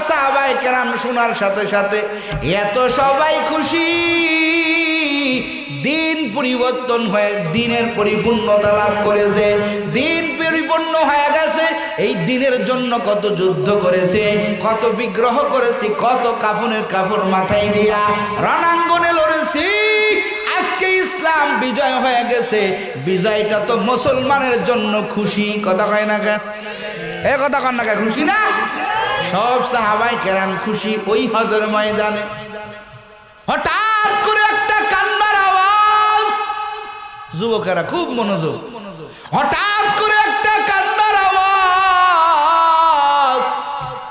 সাহাবায়ে কেরাম শোনার সাথে সাথে এত সবাই খুশি, দিন পরিবর্তন হয়ে দিনের পরিপূর্ণতা লাভ করেছে, দিন পরিপূর্ণ হয়ে গেছে। এই দিনের জন্য কত যুদ্ধ করেছে, কত বিগ্রহ করেছি, কত কাফনের কাফর মাথায় দিয়া রণাঙ্গনে লড়েছি। আজকে ইসলাম বিজয় হয়ে গেছে, বিজয়টা তো মুসলমানের জন্য খুশি। কথা কয় না কে? এ কথা কন না কে? খুশি না? সব সাহাবায়ে কেরাম খুশি। ওই হজের ময়দানে হঠাৎ করে একটা কান্নার আওয়াজ, যুবকেরা খুব মনোযোগ, হঠাৎ করে একটা কান্নার আওয়াজ,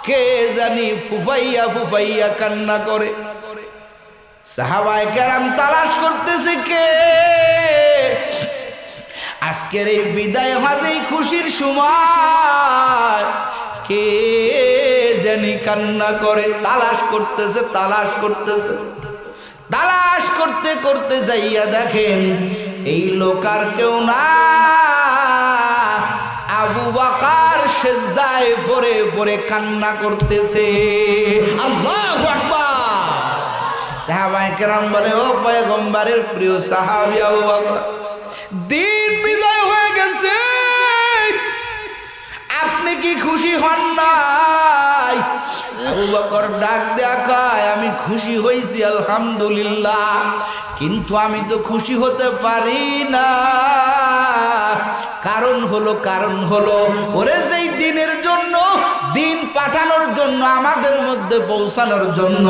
কে জানি ফুফাইয়া ফুফাইয়া কান্না করে। সাহাবায়ে কেরাম তালাশ করতেছে কে আজকের এই বিদায় হজে খুশির সময় কে জানি কান্না করে। তালাশ করতেছে, তালাশ করতেছে, তালাশ করতে করতে যাইয়া দেখেন এই লোক আর কেউ না, আবু বকর সিজদায় পড়ে পড়ে কান্না করতেছে। আল্লাহু আকবার। সাহাবায়ে কেরাম বলে, ও পয়গম্বরের প্রিয় সাহাবী আবু বকর, দিন বিজয় হয়ে গেছে, আপনি কি খুশি হন নাই? আবু বকর ডাক দেখায়, আমি খুশি হইছি আলহামদুলিল্লাহ, কিন্তু আমি তো খুশি হতে পারি না। কারণ হলো ওরে যেই দিনের জন্য, দিন পাঠানোর জন্য, আমাদের মধ্যে পৌঁছানোর জন্য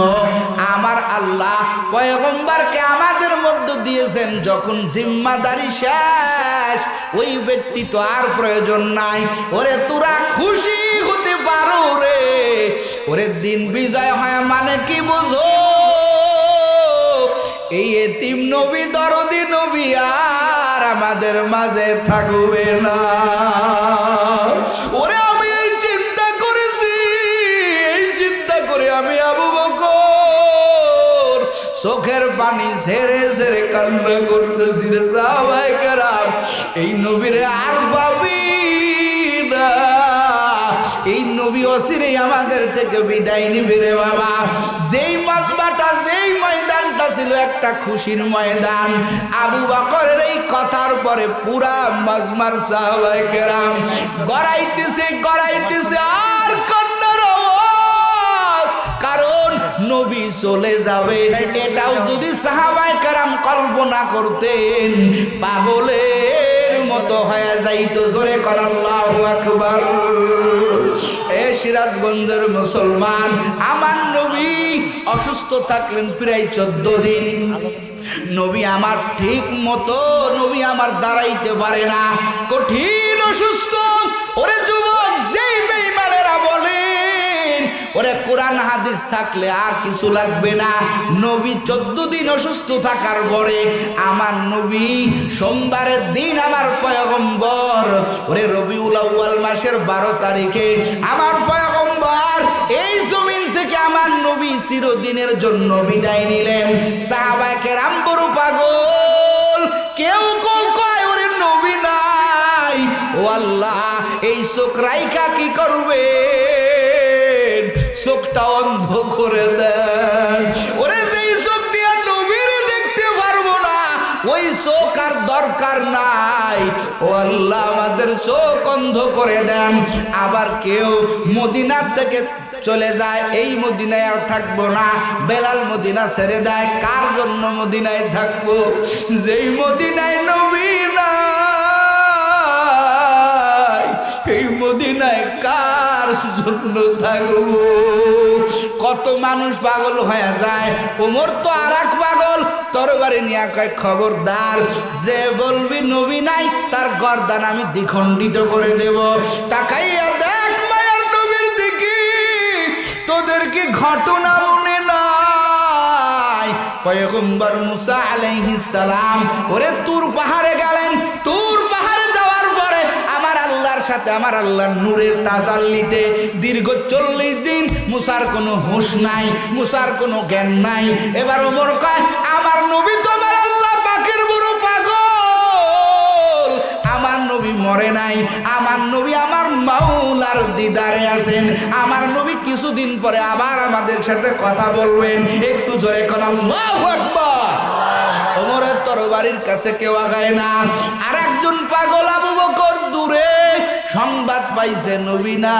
আমার আল্লাহ পয়গম্বরকে আমাদের মধ্যে দিয়েছেন, যখন জিম্মাদারি শেষ ওই ব্যক্তি তো আর প্রয়োজন নাই। ওরে তোরা খুশি হতে পারো রে, ওরে দিন বিজয় হয় মানে কি বুঝো? এই এতিম নবী দরদি নবী আর আমাদের মাঝে থাকবে না। ওরে আমি এই চিন্তা করেছি, এই চিন্তা করে আমি আবু বকর চোখের পানি ঝেড়ে ঝেড়ে কান্না করতেছি রে। সাহাবায়ে কেরাম এই নবীরে আর পাবি না, এই নবী অচিরেই আমাদের থেকে বিদায় নিবে রে বাবা। যেই মাজবাটা, যেই ময়দানটা ছিল একটা খুশির ময়দান, আবু বকরের এই কথার পরে পুরা মাজমার সাহাবায়ে কেরাম গড়াইতেছে গড়াইতেছে আর কান্নার আওয়াজ। কারণ নবী চলে যাবে এটাও যদি সাহাবায়ে কেরাম কল্পনা করতেন, পাগলের মতো হয়ে যাইতো। জোরে কর আল্লাহু আকবার। এ সিরাজগঞ্জের মুসলমান, আমার নবী অসুস্থ থাকলেন প্রায় 14 দিন। নবী আমার ঠিক মতো, নবী আমার দাঁড়াইতে পারে না, কঠিন অসুস্থ। ওরে যুবক, যেই বেঈমানেরা বলেন ওরে কোরআন হাদিস থাকলে আর কিছু লাগবে না, নবী 14 দিন অসুস্থ থাকার পরে আমার নবী সোমবারের দিন আমার পয়গম্বর, ওরে রবিউল আউয়াল মাসের 12 তারিখে আমার পয়গম্বর এই জমিন থেকে আমার নবী চিরদিনের জন্য বিদায় নিলেন। সাহাবায়ে কেরাম বড় পাগল, কেউ কেউ কয় ওরে নবী নাই। ও আল্লাহ, এই চোখ রাইখা কি করবে? চোখটা অন্ধ করে দেন। ওরে যেই চোখ দিয়ে নবীর দেখতে পারবো না, ওই চোখ আর দরকার নাই। ও আল্লাহ, আমাদের চোখ অন্ধ করে দেন। আবার কেউ মদিনার থেকে চলে যায়, এই মদিনায় আর থাকবো না, বেলাল মদিনা ছেড়ে দেয়। কার জন্য মদিনায় থাকবো? যেই মদিনায় নবী নাই, এই মদিনায় কার জন্য থাকবো? কত মানুষ পাগল হয়ে যায়। ওমর তো আর এক পাগল, তরবারি নিয়ে কয়, খবরদার, যে বলবি নবী নাই তার গর্দান আমি দ্বিখণ্ডিত করে দেব। তাকাইয়া দেখ মায়ের নবীর দিকে, তোদের কি ঘটনা মনে নাই? পয়গম্বর মুসা আলাইহিস সালাম ওরে তুর পাহাড়ে গেলেন। তুর পাহাড়ে যাওয়ার পরে আমার আল্লাহর সাথে, আমার আল্লাহর নূরের তাজাল্লিতে দীর্ঘ 40 দিন মুসার কোনো হুঁশ নাই, মুসার কোনো জ্ঞান নাই। এবার ওমর কয়, আমার নবী তো আমার আল্লাহ পাকের বড় পাগল, আমার নবী মরে নাই, আমার নবী আমার মাওলার দিদারে আছেন। আমার নবী কিছুদিন পরে আবার আমাদের সাথে কথা বলবেন। একটু জোরে কোন আল্লাহু আকবার। ওমরের তরবারির কাছে কেউ আগায় না। আর একজন পাগল আবু বকর দূরে সংবাদ পাইছে নবী নাই।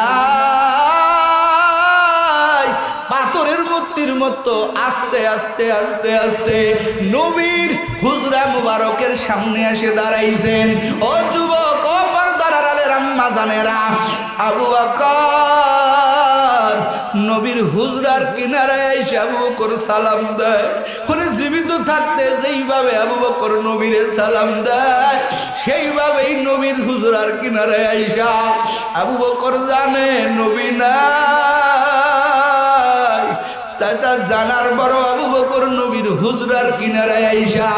পাথরের মূর্তির মতো আস্তে আস্তে আস্তে আস্তে নবীর হুজরা মুবারকের সামনে এসে দাঁড়াইছেন। ও যুবক, ও পর্দার আড়ালের আম্মা জানেরা, আবু বকর নবীর হুজরার কিনারায় এসে আবু বকর সালাম দেয়। উনি জীবিত থাকতে যেইভাবে আবু বকর নবীরে সালাম দেয়, সেইভাবেই নবীর হুজরার কিনারায় আইসা আবু বকর জানে নবী নাই। তাটা জানার বড় আবু বকর নবীর হুজরার কিনারায় আইসা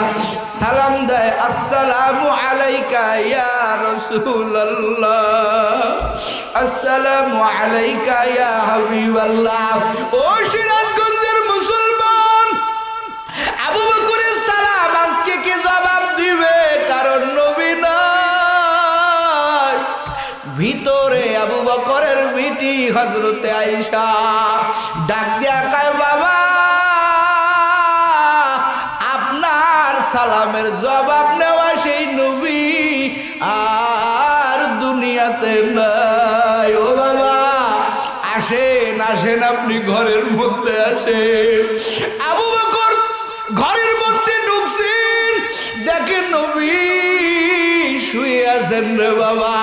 সালাম দেয়, আসসালামু আলাইকা ইয়া রাসূলুল্লাহ, আসসালামু আলাইকা ইয়া হাবিবাল্লাহ। ও সিরাজগঞ্জের মুসলমান, আবু বকরের সালাম আজকে কি জবাব দিবে? কারণ নবী নাই। ভিতরে আবু বকরের বিটি হযরতে আয়েশা ডাক দিয়া কয়, বাবা আপনার সালামের জবাব নেওয়া সেই নবী আর দুনিয়াতে নাই। ও বাবা আসেন আসেন, আপনি ঘরের মধ্যে আসেন। আবু বকর ঘরের মধ্যে ঢুকছেন, দেখেন নবী শুয়ে আছেন রে বাবা।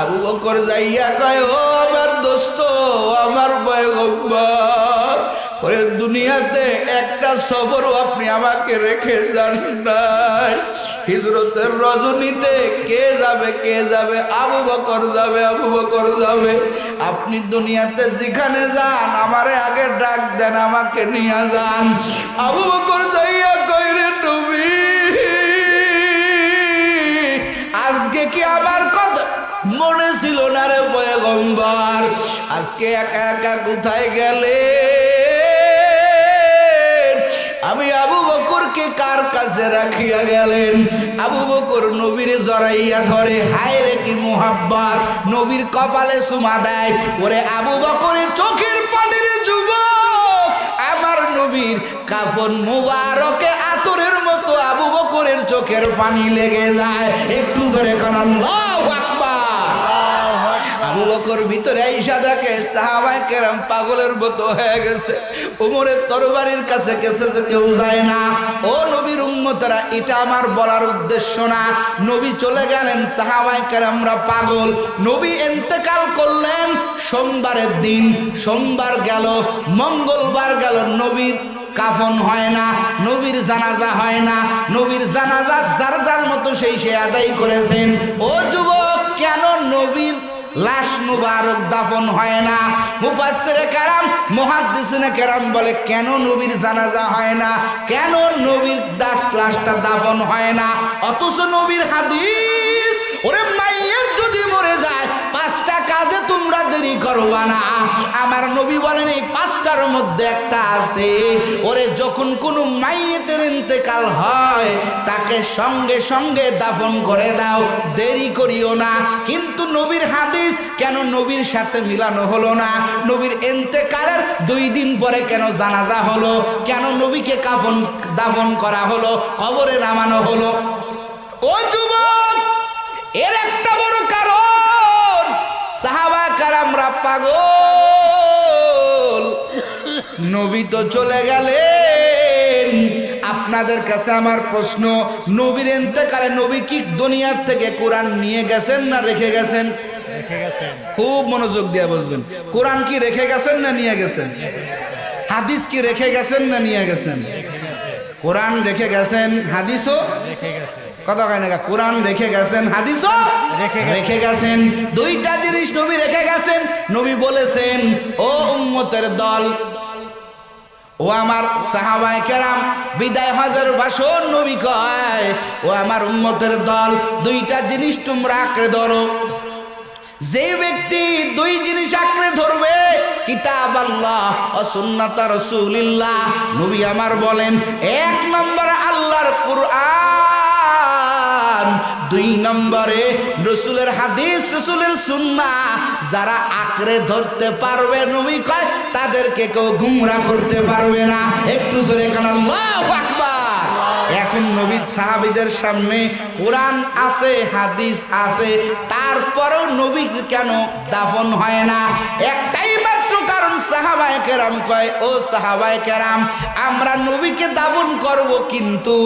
আবু বকর যাইয়া কয়, ও আমার দোস্ত, আমার পয়গম্বর, পরে দুনিয়াতে একটা সবরও আপনি আমাকে রেখে যান নাই। হিজরতের রজনীতে কে যাবে কে যাবে? আবু বকর যাবে, আবু বকর যাবে। আপনি দুনিয়াতে যেখানে যান আমারে আগে ডাক দেন, আমাকে নিয়ে যান। আবু বকর যাইয়া কয়, রে নবী আজকে কি আমার কথা মনে ছিল না রে পয়গম্বর? আজকে একা একা কোথায় গেলে? আমি আবু বকরকে কার কাছে রাখিয়া গেলেন? আবু বকর নবীর জড়াইয়া ধরে, হায় রে কি মুহাব্বত, নবীর কপালে চুমা দেয়। ওরে আবু বকরের চোখের পানির যুবক, আমার নবীর কাফন মুবারকে আতরের মতো আবু বকরের চোখের পানি লেগে যায়। একটু জোরে কোন আল্লাহু আকবার। আবু বকর ভিতরে আইসা দেখে সাহাবায়ে কেরাম পাগলের মতো হয়ে গেছে। ওমরের তরবারির কাছে গেছে যে কেউ যায় না। ও নবীর উম্মতরা, এটা আমার বলার উদ্দেশ্য না। নবী চলে গেলেন, সাহাবায়ে কেরামরা পাগল। নবী ইন্তেকাল করলেন সোমবারের দিন। সোমবার গেল, মঙ্গলবার গেল, নবীর কাফন হয় না, নবীর জানাজা হয় না। নবীর জানাজা যার যার মতো সেই সে আদায় করেছেন। ও যুবক, কেন নবীর লাশ মুবারক দাফন হয় না? মুফাসসিরে কেরাম, মুহাদ্দিসিনে কেরাম বলে, কেন নবীর জানাজা হয় না, কেন নবীর লাশটা দাফন হয় না? অথচ নবীর হাদিস, ওরে মাইয়ত যদি মরে যায় 5টা কাজে তোমরা দেরি করবা না। আমার নবী বলেন এই 5টার মধ্যে একটা আছে, ওরে যখন কোনো মাইয়তের ইন্তেকাল হয় তাকে সঙ্গে সঙ্গে দাফন করে দাও, দেরি করিও না। কিন্তু নবীর হাদিস কেন নবীর সাথে মিলানো হলো না? নবীর ইন্তেকালের 2 দিন পরে কেন জানাজা হলো? কেন নবীকে কাফন দাফন করা হলো, কবরে নামানো হলো? ও যুবক, এর একটা বড় কারণ, সাহাবা কারামরা পাগল। নবী তো চলে গেলেন। আপনাদের কাছে আমার প্রশ্ন, নবীর ইন্তেকালে নবী কি দুনিয়ার থেকে কোরআন নিয়ে গেছেন না রেখে গেছেন? খুব মনোযোগ দিয়ে বুঝবেন। কোরআন কি রেখে গেছেন না নিয়ে গেছেন? হাদিস কি রেখে গেছেন না নিয়ে গেছেন? কোরআন রেখে গেছেন, হাদিসও কথা কয় না, কোরআন রেখে গেছেন, হাদিসও রেখে গেছেন। 2টা জিনিস নবী রেখে গেছেন। নবী বলেছেন, ও উম্মতের দল, ও আমার সাহাবায়ে কেরাম, বিদায় হজের ভাষণ নবী কয়, ও আমার উম্মতের দল, 2টা জিনিস তোমরা আঁকড়ে ধরো। যে ব্যক্তি 2 জিনিস আঁকড়ে ধরবে, কিতাব আল্লাহ ও সুন্নাত রাসূলুল্লাহ, নবী আমার বলেন 1 নম্বরে আল্লাহর কুরআন, দুই নম্বরে রাসূলের হাদিস, রাসূলের সুন্নাহ যারা আঁকড়ে ধরতে পারবে, নবী কয় তাদেরকে কেউ গুমরাহ করতে পারবে না। একটু জোরে কান আল্লাহু আকবার। এখন নবী সাহাবীদের সামনে কোরআন আছে, হাদিস আছে, তারপরেও নবী কেন দাফন হয় না? একটাই মাত্র কারণ, সাহাবায়ে কেরাম কয়, ও সাহাবায়ে কেরাম, আমরা নবীকে দাফন করব, কিন্তু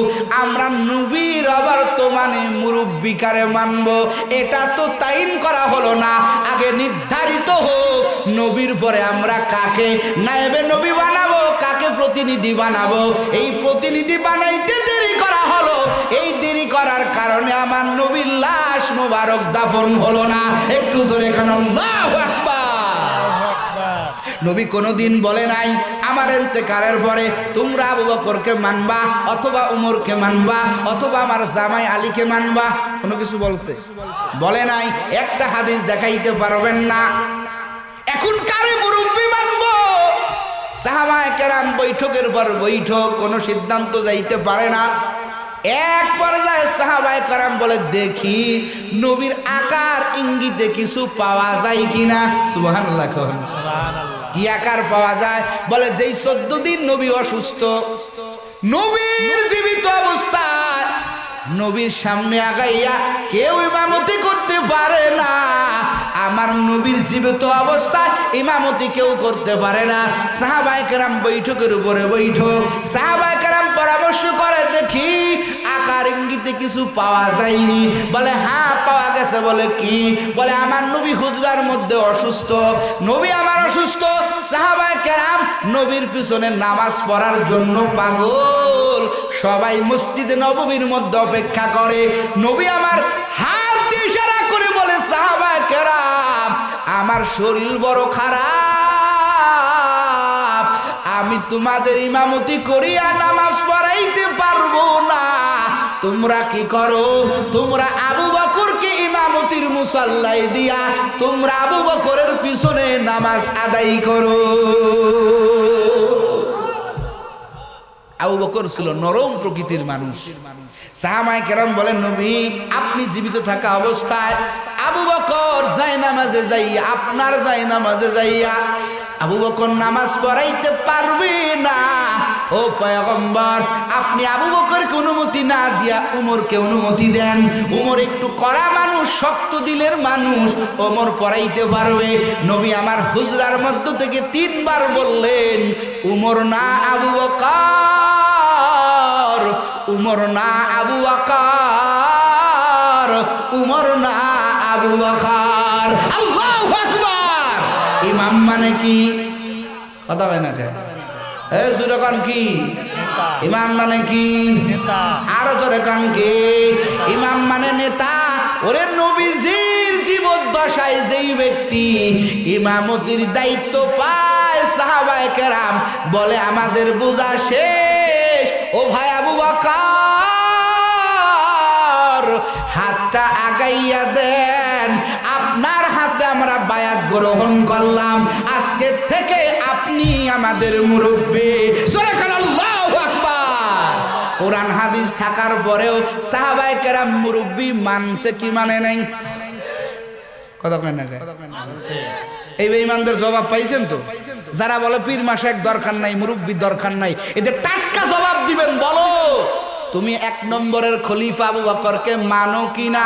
আমরা নবীর অবর্তমানে মুরব্বি কারে মানব? এটা তো তাইন করা হলো না, আগে নির্ধারিত হোক নবীর পরে আমরা কাকে নায়েবে নবী বানাবো, কাকে প্রতিনিধি বানাবো। এই প্রতিনিধি বানাইতে দেরি করা হলো, এই দেরি করার কারণে আমার নবীর লাশ মোবারক দাফন হলো না। একটু জোরে কান আল্লাহু আকবার। নবী কোনোদিন বলে নাই আমার ইন্তেকালের পরে তোমরা আবু বকরকে মানবা, অথবা উমরকে মানবা, অথবা আমার জামাই আলীকে মানবা। কোনো কিছু বলছে? বলে নাই। একটা হাদিস দেখাইতে পারবেন না। এখন কারে মুরব্বি মানবো? সাহাবায়ে কেরাম বৈঠকের পর বৈঠক, কোনো সিদ্ধান্ত যাইতে পারে না। এক পর্যায়ে সাহাবায়ে কেরাম বলে, দেখি নবীর আকার ইঙ্গিতে কিছু পাওয়া যায় কিনা। সুবহানাল্লাহ। কি আকার পাওয়া যায়? বলে যেই 14 দিন নবী অসুস্থ, নবীর জীবিত অবস্থায় নবীর সামনে আগাইয়া কেউ ইমামতি করতে পারে না। আমার নবীর জীবিত অবস্থায় ইমামতি কেউ করতে পারে না। সাহাবায়ে কেরাম বৈঠকের উপরে বৈঠক, সাহাবায়ে কেরাম পরামর্শ করে, দেখি আকার ইঙ্গিতে কিছু পাওয়া যায়নি। বলে হ্যাঁ পাওয়া গেছে। বলে কি? বলে আমার নবী হুজরার মধ্যে অসুস্থ, নবী আমার অসুস্থ। সাহাবায়ে কেরাম নবীর পিছনে নামাজ পড়ার জন্য পাগল, সবাই মসজিদে নববীর মধ্যে অপেক্ষা করে। নবী আমার হাত দিয়ে ইশারা করে বলে, সাহাবায়ে কেরাম আমার শরীর বড় খারাপ, আমি তোমাদের ইমামতি করিয়া নামাজ পড়াইতে পারবো না। তোমরা কি করো? তোমরা আবু বকরকে ইমামতির মুসাল্লায় দিয়া তোমরা আবু বকরের পিছনে নামাজ আদায় করো। আবু বকর ছিল নরম প্রকৃতির মানুষ। সাহাবায়ে কেরাম বলেন, নবী আপনি জীবিত থাকা অবস্থায় আবু বকর যায় নামাজে যাইয়া, আপনার যায় নামাজে যাইয়া আবু বকর নামাজ পড়াইতে পারবে না। ও পয়গম্বর, আপনি আবু বকরকে অনুমতি না দিয়া উমরকে অনুমতি দেন। উমর একটু কড়া মানুষ, শক্ত দিলের মানুষ, উমর পড়াইতে পারবে। নবী আমার হুজরার মধ্য থেকে 3 বার বললেন, উমর না আবু বকর, উমর না আবু বকর, উমর না আবু বকর। আল্লাহু আকবার। ইমাম মানে কি? কথা হয় না কে? এ জোরে কান কি? ইমাম মানে কি? আরো জোরে কান কি? ইমাম মানে নেতা। ওরে নবীজির জীবদ্দশায় যেই ব্যক্তি ইমামতির দায়িত্ব পায়, সাহাবায়ে কেরাম বলে আমাদের বোঝা শেষ। ও ভাই আবু বকর, হাতটা আগাইয়া দেন, আপনার হাতে আমরা বায়াত গ্রহণ করলাম, আজকে থেকে আপনি আমাদের মুরব্বি। জোরে কান আল্লাহু আকবার। কোরআন হাদিস থাকার পরেও সাহাবায়ে কেরাম মুরব্বি মানছে কি মানে নাই? কথা কয় না? এই বেঈমানদের জবাব পাইছেন তো? যারা বলে পীর মাশায়েখ দরকার নাই, মুরব্বি দরকার নাই, এদের টাটকা জবাব দিবেন। বলো তুমি 1 নম্বরের খলিফা আবু বকরকে মানো কিনা?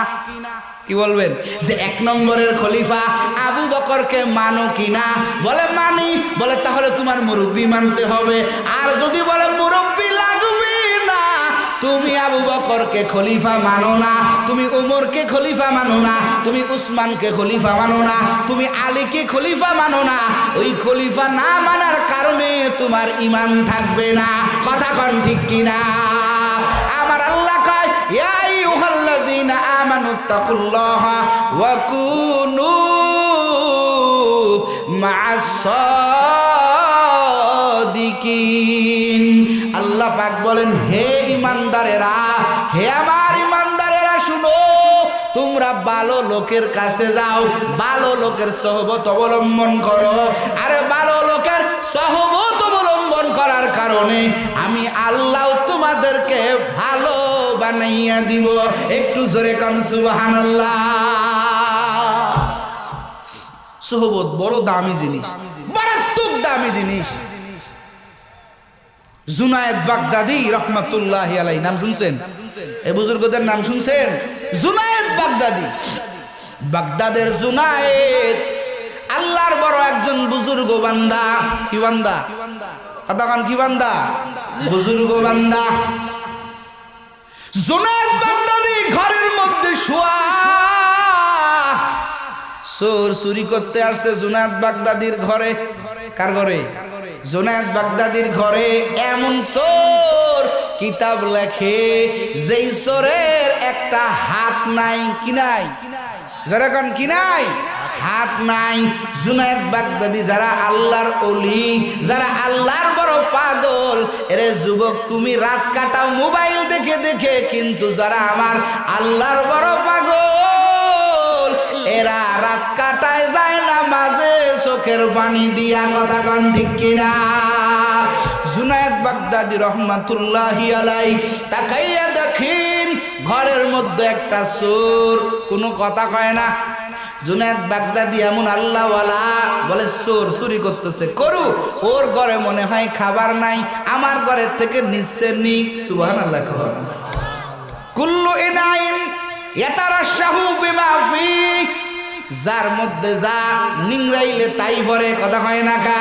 কি বলবেন? যে 1 নম্বরের খলিফা আবু বকরকে মানো কিনা? বলে মানি। বলে তাহলে তোমার মুরব্বি মানতে হবে। আর যদি বলে মুরব্বি লাগবে না, তুমি আবু বকরকে খলিফা মানো না, তুমি উমরকে খলিফা মানো না, তুমি উসমানকে খলিফা মানো না, তুমি আলীকে খলিফা মানো না, ওই খলিফা না মানার কারণে তোমার ঈমান থাকবে না। কথা কোন ঠিক কিনা? আমার আল্লাহ কয়, ইয়া আইয়ুহাল্লাযীনা আমানুত্তাকুল্লাহা ওয়া কুনু মা'আস সাদিকিন। আল্লাহ পাক বলেন, হে ঈমানদারেরা, হে আমার ঈমানদারেরা শুনো, তোমরা ভালো লোকের কাছে যাও, ভালো লোকের সহবত অবলম্বন করো। আরে ভালো লোকের সহবত অবলম্বন করার কারণে আমি আল্লাহ তোমাদেরকে ভালো বানাইয়া দিব। একটু জোরে কান সুবহানাল্লাহ। সোহবত বড় দামি জিনিস, মারাত্মক দামি জিনিস। জুনায়েদ বাগদাদি রহমাতুল্লাহি আলাইহি নাম শুনছেন? এই বুজুর্গদের নাম শুনছেন? জুনায়েদ বাগদাদি, বাগদাদের জুনায়েদ আল্লাহর বড় একজন বুজুর্গ বান্দা। কি বান্দা? কতক্ষণ কি বান্দা? বুজুর্গ বান্দা। জুনায়েদ বাগদাদি ঘরের মধ্যে শোয়া, চোর চুরি করতে আসছে জুনায়েদ বাগদাদির ঘরে। কার ঘরে? জুনায়েদ বাগদাদির ঘরে। এমন চোর কিতাব লেখে যেই চোরের একটা হাত নাই। কি নাই? যেরকম কি নাই? হাত নাই। জুনায়েদ বাগদাদি যারা আল্লাহর ওলি, যারা আল্লাহর বড় পাগল, এরে যুবক তুমি রাত কাটাও মোবাইল দেখে দেখে, কিন্তু যারা আমার আল্লাহর বড় পাগল এরা রাত কাটায় যায় না মাঝে চোখের পানি দিয়া। কথা কন ঠিক কিনা? জুনায়েদ বাগদাদি রহমাতুল্লাহি আলাইহি তাকাইয়া দেখেন ঘরের মধ্যে একটা চোর, কোনো কথা কয় না। জুনায়েদ বাগদাদি এমন আল্লাহওয়ালা, বলে চোর চুরি করতেছে করু, ওর ঘরে মনে হয় খাবার নাই, আমার ঘরের থেকে নিচ্ছে নিক। সুবহানাল্লাহ। কুল্লু ইনাইন ইয়াতারাশাহু বিমা ফি, যার মধ্যে যা নিংড়াইলে তাই ভরে। কথা হয় না কা?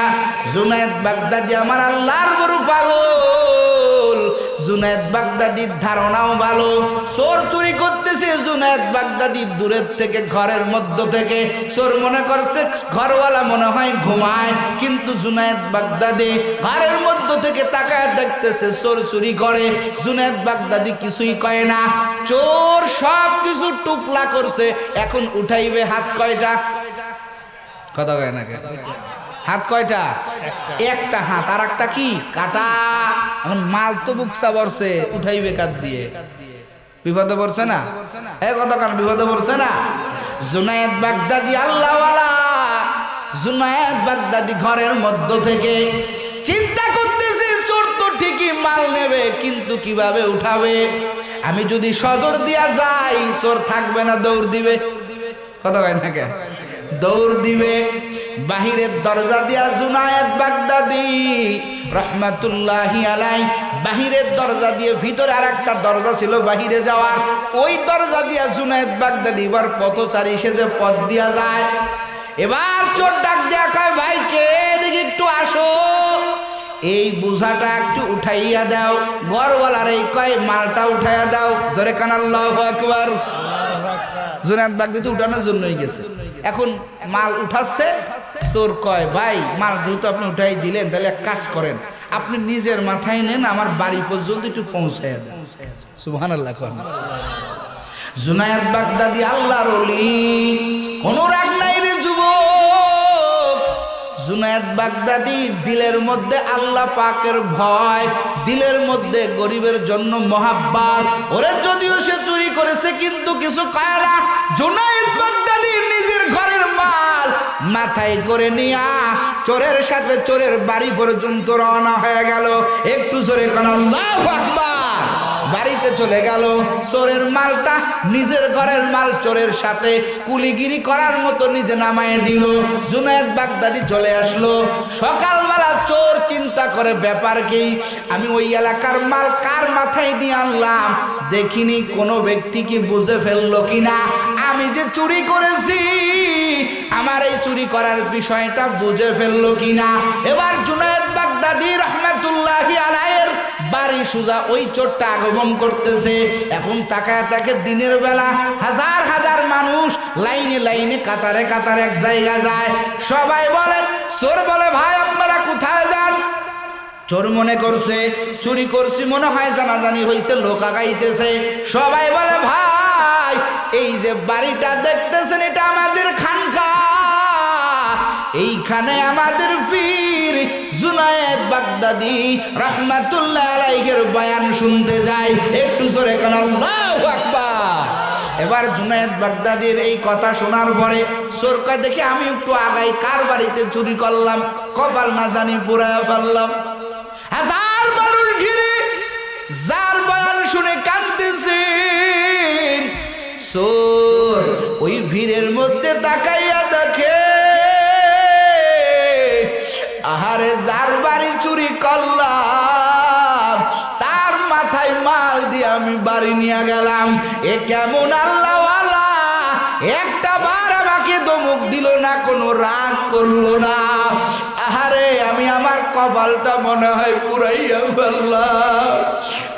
জুনায়েদ বাগদাদি আমার আল্লাহর বড় পাগল। জুনায়েদ বাগদাদির ধারণাও ভালো, চোর চুরি করতেছে। জুনায়েদ বাগদাদি দূরের থেকে ঘরের মধ্য থেকে চোর মনে করছে ঘরওয়ালা মনে হয় ঘুমায়, কিন্তু জুনায়েদ বাগদাদি ঘরের মধ্য থেকে তাকায় দেখতেছে চোর চুরি করে। জুনায়েদ বাগদাদি কিছুই কয় না, চোর সব কিছু টুকলা করছে। এখন উঠাইবে হাত কয়টা? কথা কয় না? হাত কয়টা? একটা হাত। আর একটা কি? কাটা। এখন মাল তো বুকসা বর্ষে, উঠাইবে কাট দিয়ে। বিপদে পড়ছে না? এ কথা কান বিপদে পড়ছে না? জুনায়েদ বাগদাদি আল্লাহওয়ালা, জুনায়েদ বাগদাদি ঘরের মধ্য থেকে চিন্তা করতেছে চোর তো ঠিকই মাল নেবে, কিন্তু কিভাবে উঠাবে? আমি যদি সজর দিয়া যাই চোর থাকবে না, দৌড় দিবে। কথা কয় না? দৌড় দিবে। বাহিরের দরজা দিয়া জুনায়েদ বাগদাদি রহমাতুল্লাহি আলাইহি বাহিরের দরজা দিয়ে, ভিতরে আর একটা দরজা ছিল বাহিরে যাওয়ার, ওই দরজা দিয়া জুনায়েদ বাগদাদি এবার পথচারী সেজে পথ দিয়া যায়। এবার চোর ডাক দেয়া কয়, ভাই কে, এদিকে একটু আসো, এই বোঝাটা একটু উঠাইয়া দাও। ঘরওয়ালার এই কয় মালটা উঠাইয়া দাও। জোরে কান আল্লাহু আকবার। জুনায়েদ বাগদাদি উঠানোর জন্যই গেছে। এখন মাল উঠাচ্ছে, চোর কয়, ভাই মাল যেহেতু আপনি উঠাই দিলেন, তাহলে এক কাজ করেন, আপনি নিজের মাথায় নেন, আমার বাড়ি পর্যন্ত একটু পৌঁছাইয়া দেন। সুবহানাল্লাহ। জুনায়েদ বাগদাদি আল্লাহর ওলি, কোনো রাগ নাই রে যুবক। জুনায়েদ বাগদাদি দিলের মধ্যে আল্লাহ পাকের ভয়, দিলের মধ্যে গরিবের জন্য মহাব্বত। ওরে যদিও সে চুরি করেছে কিন্তু কিছু কয় না। জুনায়েদ বাগদাদি নিজের ঘরের মাল মাথায় করে নিয়া চোরের সাথে চোরের বাড়ি পর্যন্ত রওনা হয়ে গেল। একটু জোরে কান আল্লাহু আকবার। বাড়িতে চলে গেল, চোরের মালটা নিজের ঘরের মাল চোরের সাথে কুলিগিরি করার মতো নিজে নামায় দিল। জুনায়েদ বাগদাদি চলে আসলো। সকালবেলা চোর চিন্তা করে, ব্যাপার কি, আমি ওই এলাকার মাল কার মাথায় দিয়ে আনলাম, দেখিনি কোনো ব্যক্তি কি বুঝে ফেললো কিনা, আমি যে চুরি করেছি আমার এই চুরি করার বিষয়টা বুঝে ফেললো কিনা। এবার জুনায়েদ বাগদাদি রহমাতুল্লাহি আলাইহির বাড়ি সুজা ওই চোরটা আগমন করতেছে। এখন তাকায় তাকে দিনের বেলা হাজার হাজার মানুষ লাইনে লাইনে কাতারে কাতারে এক জায়গা যায়। সবাই বলে, চোর বলে, ভাই আপনারা কোথায় যান? চোর মনে করছে চুরি করছি, মনে হয় জানাজানি হয়েছে, লোক আগাইতেছে। সবাই বলে, ভাই এই যে বাড়িটা দেখতেছেন এটা আমাদের খানকা, এইখানে আমাদের পীর জুনায়েদ বাগদাদি রহমাতুল্লাহ আলাইহির বয়ান শুনতে যায়। একটু জোরে কান আল্লাহু আকবার। এবার জুনায়েদ বাগদাদির এই কথা শোনার পরে চোরকা দেখে, আমি একটু আগাই, কার বাড়িতে চুরি করলাম, কপাল না জানি পুরায়া ফেললাম। হাজার মানুষ ঘিরে যার বয়ান শুনে কাঁদতেছেন চোর ওই ভিড়ের মধ্যে তাকাইয়া দেখে আহারে যার বাড়ি চুরি করলাম তার মাথায় মাল দিয়ে আমি বাড়ি নিয়ে গেলাম। এ কেমন আল্লাহওয়ালা, একটা বার আমাকে ধমক দিল না, কোনো রাগ করলো না। আহারে আমি আমার কপালটা মনে হয় পুরাইয়া ফেললাম।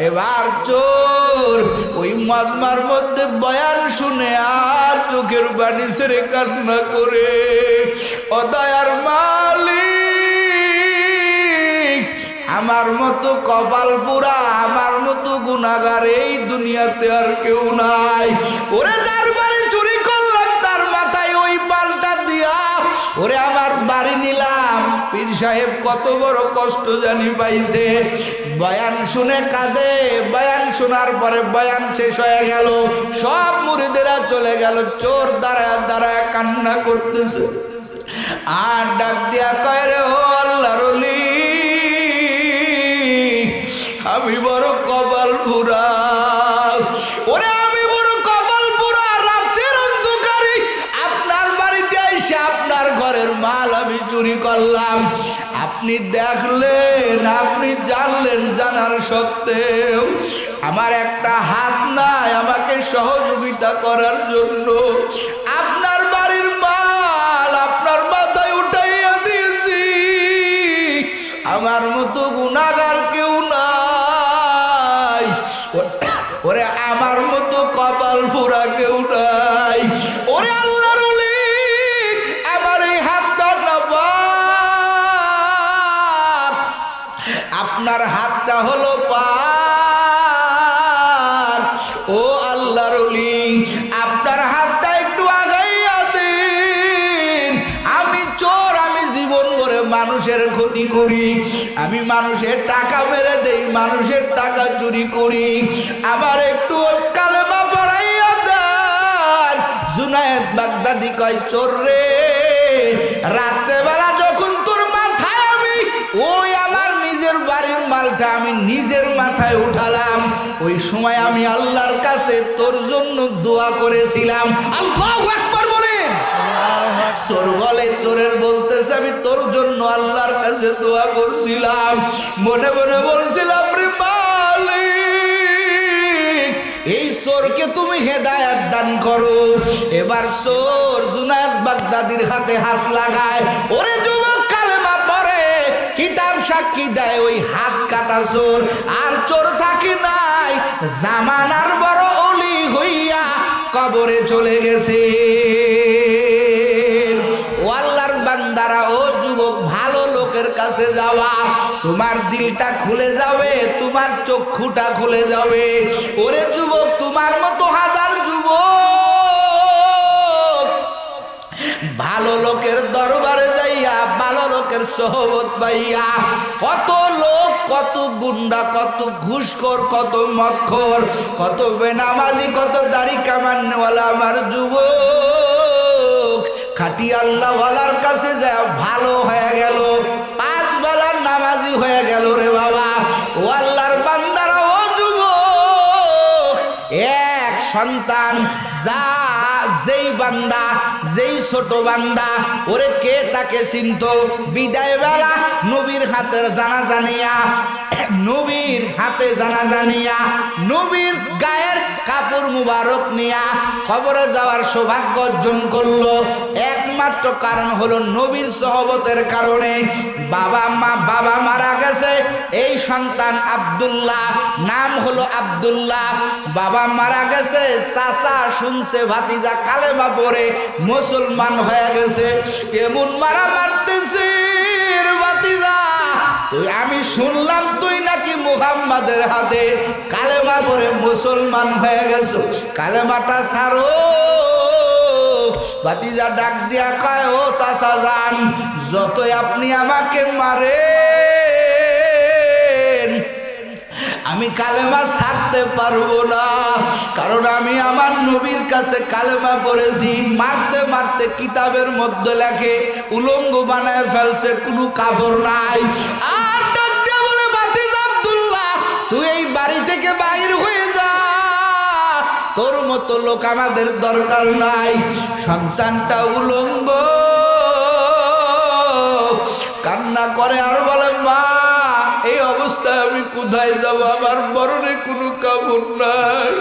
এবার চোর ওই মজমার মধ্যে বয়ান শুনে আর চোখের পানি ছেড়ে কান্না করে, ও দয়ার মালিক, আমার মতো কপাল পুরা, আমার মতো গুনাহগার এই দুনিয়াতে আর কেউ নাই। ওরে যার বাড়ি চুরি করলাম তার মাথায় ওই পাল্টা দিয়া ওরে আমার বাড়ি নিলাম। পীর সাহেব কত বড় কষ্ট জানি পাইছে। বয়ান শুনে কাঁদে। বয়ান শোনার পরে বয়ান শেষ হয়ে গেল, সব মুরিদেরা চলে গেল, চোর দাঁড়ায় দাঁড়ায় কান্না করতেছে। আর ডাক দিয়া কয়, রে ও আল্লাহর ওলি, আমি বড় কপাল পুরা। ওরে আমি বড় কপাল পুরা, রাতের অন্ধকারে আপনার বাড়িতে এসে আপনার ঘরের মাল আমি চুরি করলাম। আপনি দেখলেন, আপনি জানলেন, জানার সত্ত্বেও আমার একটা হাত নাই আমাকে সহযোগিতা করার জন্য। আপনার বাড়ির মাল আপনার মাথায় উঠাইয়া দিয়েছি। আমার মতো গুনাহগার কেউ নাই, ওরে আমার মতো কপাল পুরা কেউ নাই। ওরে আল্লাহর ওলি, আমার এই হাতটা পাক, আপনার হাতটা হলো পাক। ও আল্লাহর ওলি, আপনার হাতটা একটু আগাইয়া দিন। আমি চোর, আমি জীবন ভরে মানুষের ক্ষতি করি, আমি মানুষের টাকা মেরে দেই, মানুষের টাকা চুরি করি, আমার একটু কালেমা পড়াইয়া দেন। জুনায়েদ বাগদাদি কয়, চোর রে, রাত্রেবেলা যখন তোর মাথায় আমি ওই আমার নিজের বাড়ির মালটা আমি নিজের মাথায় উঠালাম, ওই সময় আমি আল্লাহর কাছে তোর জন্য দোয়া করেছিলাম। আল্লাহু আকবার বলেন। চোর বলে, চোরের বলতেছে, আমি তোর জন্য আল্লাহর কাছে দোয়া করছিলাম, মনে মনে বলছিলাম, রে মালিক, এই চোরকে তুমি হেদায়েত দান করো। এবার চোর জুনায়েদ বাগদাদির হাতে হাত লাগায়। ওরে যুবক, কালেমা পড়ে, কিতাব সাক্ষী দেয় ওই হাত কাটা চোর আর চোর থাকে নাই, জামানার বড় ওলি হইয়া কবরে চলে গেছে। ও আল্লাহর বান্দারা, ও যুবক, ভালো লোকের কাছে যাওয়া, তোমার দিলটা খুলে যাবে, তোমার চক্ষুটা খুলে যাবে। ওরে যুবক, তোমার মতো হাজার যুবক ভালো লোকের দরবারে যাইয়া, ভালো লোকের সোহবত পাইয়া, কত লোক, কত গুন্ডা, কত ঘুষখোর, কত মদখোর, কত বেনামাজি, কত দাড়ি কামানওয়ালা আমার যুবক খাটি আল্লাহওয়ালার কাছে যায় ভালো হয়ে গেল, 5 বেলার নামাজি হয়ে গেল রে বাবা। ও আল্লাহর বান্দারা, ও যুবক, এক সন্তান যা, যেই বান্দা, যেই ছোট বান্দা, ওরে কে তাকে চিনত? বিদায় বেলা নবীর হাতের জানাজা নিয়া, নবীর হাতে জানাজা নিয়া, নবীর গায়ের কাপড় মুবারক নিয়া কবরে যাওয়ার সৌভাগ্য অর্জন করলো। একমাত্র কারণ হলো নবীর সহবতের কারণে। বাবা মারা গেছে, এই সন্তান আব্দুল্লাহ, নাম হলো আব্দুল্লাহ। বাবা মারা গেছে, চাচা শুনছে ভাতিজা কালেমা পড়ে মুসলমান হয়ে গেছে, এমন মারা মারতেছে, ভাতিজা তুই, আমি শুনলাম তুই নাকি মুহাম্মাদের হাতে কালেমা পড়ে মুসলমান হয়ে গেছো, কালেমাটা ছাড়ো। ভাতিজা ডাক দিয়া কয়, ও চাচা যান, যতই আপনি আমাকে মারেন আমি কালেমা ছাড়তে পারবো না, কারণ আমি আমার নবীর কাছে কালেমা পড়েছি। মারতে মারতে কিতাবের মধ্যে লেখে উলঙ্গ বানায় ফেলছে, কোনো কাপড় নাই। আর ডাকতে বলে, ভাতিজা আব্দুল্লাহ, তুই এই বাড়ি থেকে বাইর হয়ে যা, তোর মতো লোক আমাদের দরকার নাই। সন্তানটা উলঙ্গ কান্না করে আর বলে, মা এই অবস্থায় আমি কোথায় যাব, আমার মরণে কোনো কাপড় নাই,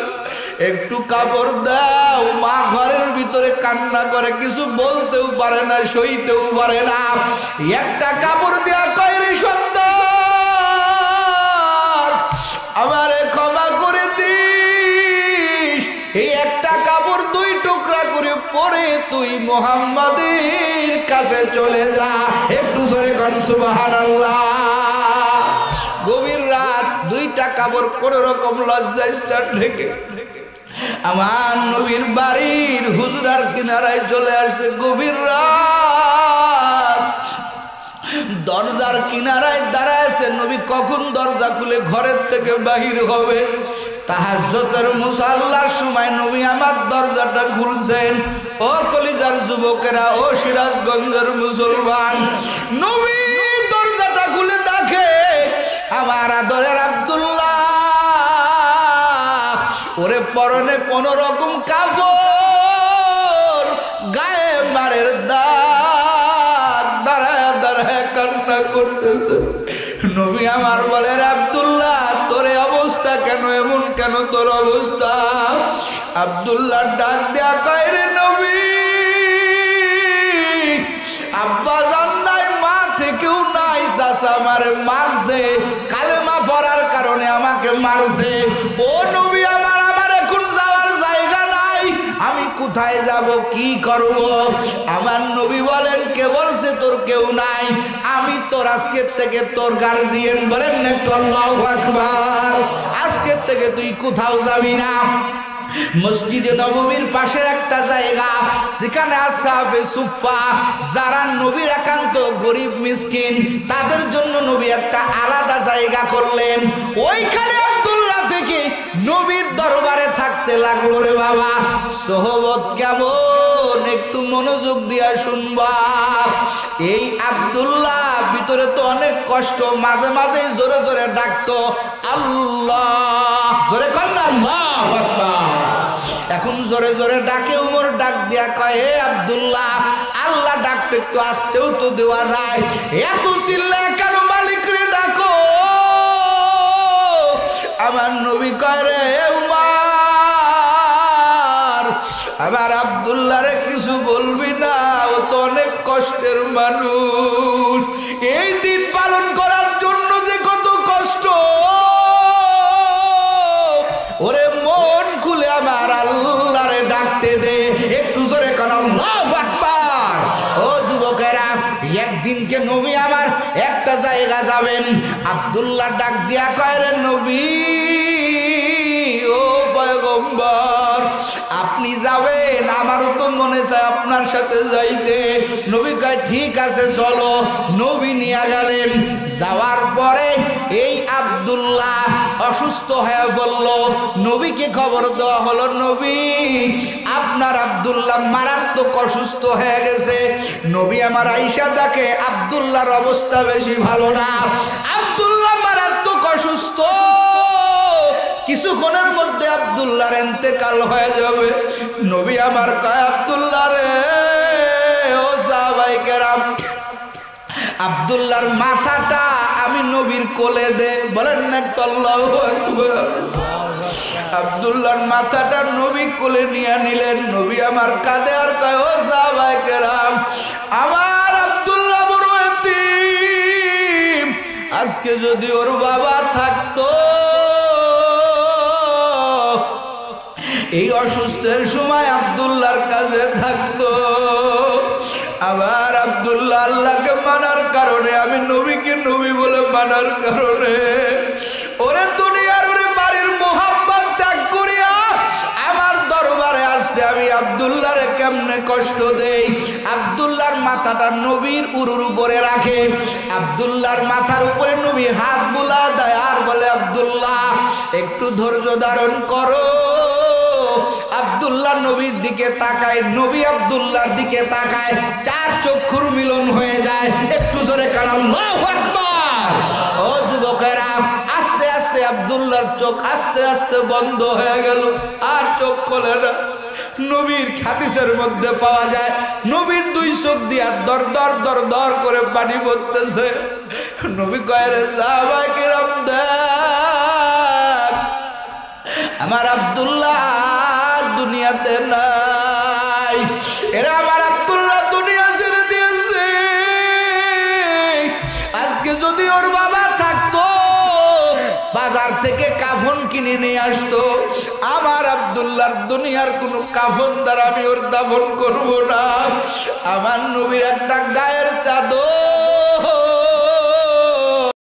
একটু কাপড় দাও। মা ঘরের ভিতরে কান্না করে, কিছু বলতেও পারে না, সইতেও পারে না। একটা কাপড় দেয়া কয়, রে সন্তান আমারে ক্ষমা করে দিস, এই একটা কাপড় 2 টুকরা করে পরে তুই মুহাম্মাদের কাছে চলে যা। একটু জোরে কোন সুবহানাল্লাহ। গভীর রাত, 2টা কাপড় কোন রকম লজ্জা স্থান রেখে আমার নবীর বাড়ির হুজরার কিনারায় চলে আসছে। গভীর রাত, দরজার কিনারায় দাঁড়ায়ছে। নবী কখন দরজা খুলে ঘরের থেকে বাহির হবে। তাহাজ্জুদের মুসাল্লার সময় নবী আমার দরজাটা খুলছেন। ও কলিজার যুবকেরা, ও সিরাজগঞ্জের মুসলমান, নবী দরজাটা খুলে দেখে আমার আদরের আব্দুল্লাহ, ওরে পরনে কোন রকম কাপড়, গায়ে মারের দাগ, দাঁড়ায় দাঁড়ায় কান্না করতেছে। নবী আমার বলে, আব্দুল্লাহ তোর অবস্থা কেন, এমন কেন তোর অবস্থা? আব্দুল্লাহ ডাক দেয়া কয়, রে নবী, আব্বা জান নাই, মা থেকেও নাই, চাচা আমারে মারছে, কালেমা পড়ার কারণে আমাকে মারছে। ও নবী আমার, আমার এখন যাওয়ার জায়গা নাই, আমি কোথায় যাব, কি করব? আমার নবী বলেন, কে বলছে তোর কেউ নাই? আমি তোর আজকের থেকে তোর গার্জিয়ান। বলেন না একটু আল্লাহু আকবার। আজকের থেকে তুই কোথাও যাবি না। মসজিদে নববীর পাশের একটা জায়গা, যেখানে আসহাবে সুফা, যারা নবীর একান্ত গরিব মিসকিন, তাদের জন্য নবী একটা আলাদা জায়গা করলেন। ওইখানে আব্দুল্লাহ থেকে নবীর দরবারে থাকতে লাগলো। রে বাবা, সোহবত কেমন একটু মনোযোগ দিয়া শুনবা। এই আব্দুল্লাহ ভিতরে তো অনেক কষ্ট, মাঝে মাঝে জোরে জোরে ডাকতো আল্লাহ, জোরে কর না আল্লাহু আকবার। এখন জোরে জোরে ডাকে। উমর ডাক দিয়া কয়, হে আব্দুল্লাহ, আল্লাহ ডাকতে একটু আসতেও তো দেওয়া যায়, এত চিল্লায় কেন মালিক রে ডাকো? আমার নবী কয়, রে উমর, আমার আব্দুল্লাহ রে কিছু বলবি না, ও তো অনেক কষ্টের মানুষ, এই দিন পালন করার জন্য যে কত কষ্ট, ওরে মন খুলে আমার আল্লাহরে ডাকতে দে। একটু জোরে কোন আল্লাহু আকবার। ও যুবকেরা, একদিনকে নবী আমার একটা জায়গা যাবেন। আব্দুল্লাহ ডাক দিয়া কয়, রে নবী, ও পয়গম্বর, আপনি যাবেন, আমারও তো মনে চায় আপনার সাথে যাইতে। নবী কয়, ঠিক আছে চলো। নবী নিয়ে গেলেন। যাওয়ার পরে এই আব্দুল্লাহ অসুস্থ হয়ে পড়ল। নবীকে খবর দেওয়া হলো, নবী আপনার আব্দুল্লাহ মারাত্মক অসুস্থ হয়ে গেছে। নবী আমার আয়েশা দেখে আব্দুল্লাহর অবস্থা বেশি ভালো না, আব্দুল্লাহ মারাত্মক অসুস্থ, কিছুক্ষণের মধ্যে আব্দুল্লাহর ইন্তেকাল হয়ে যাবে। নবী আমার কয়, আব্দুল্লাহ রে, ও সাহাবায়ে কেরাম, আব্দুল্লাহর মাথাটা আমি নবীর কোলে দে। বলেন না আল্লাহু আকবার। আব্দুল্লাহর মাথাটা নবী কোলে নিয়ে নিলেন। নবী আমার কাঁদে আর কয়, ও সাহাবায়ে কেরাম, আমার আব্দুল্লাহ বড় এতিম, আজকে যদি ওর বাবা থাকতো, এই অসুস্থের সময় আব্দুল্লাহর কাছে থাকতো। আবার আব্দুল্লাহ আল্লাহকে মানার কারণে, আমি নবীকে নবী বলে মানার কারণে, ওরে দুনিয়ার ওরে বাড়ির মোহাব্বত ত্যাগ করিয়া আমার দরবারে আসছে। আমি আব্দুল্লাহরে কেমনে কষ্ট দেই? আব্দুল্লাহর মাথাটা নবীর উরুর উপরে রাখে। আব্দুল্লাহর মাথার উপরে নবী হাত বুলা দেয় আর বলে, আব্দুল্লাহ একটু ধৈর্য ধারণ করো। আব্দুল্লাহ নবীর দিকে তাকায়, নবী আব্দুল্লাহর দিকে তাকায়, 4 চক্ষুর মিলন হয়ে যায়। একটু জোরে কান আল্লাহু আকবার। ও যুবকেরা, আস্তে আস্তে আব্দুল্লাহ চোখ আস্তে আস্তে বন্ধ হয়ে গেল, আর চোখ খোলে না। নবীর হাদিসের মধ্যে পাওয়া যায় নবীর দুই চোখ দিয়া দর দর দর দর করে পানি পড়তেছে। নবী কয় রে সাহাবায়ে কিরাম দেখ, আমার আব্দুল্লাহ আর দুনিয়াতে নাই। এরা আমার আব্দুল্লাহ দুনিয়া ছেড়ে দিয়েছে। আজকে যদি ওর বাবা থাকতো, বাজার থেকে কাফন কিনে নিয়ে আসতো, আমার আব্দুল্লাহর দুনিয়ার কোনো কাফন দ্বারা আমি ওর দাফন করবো না। আমার নবীর একটা গায়ের চাদর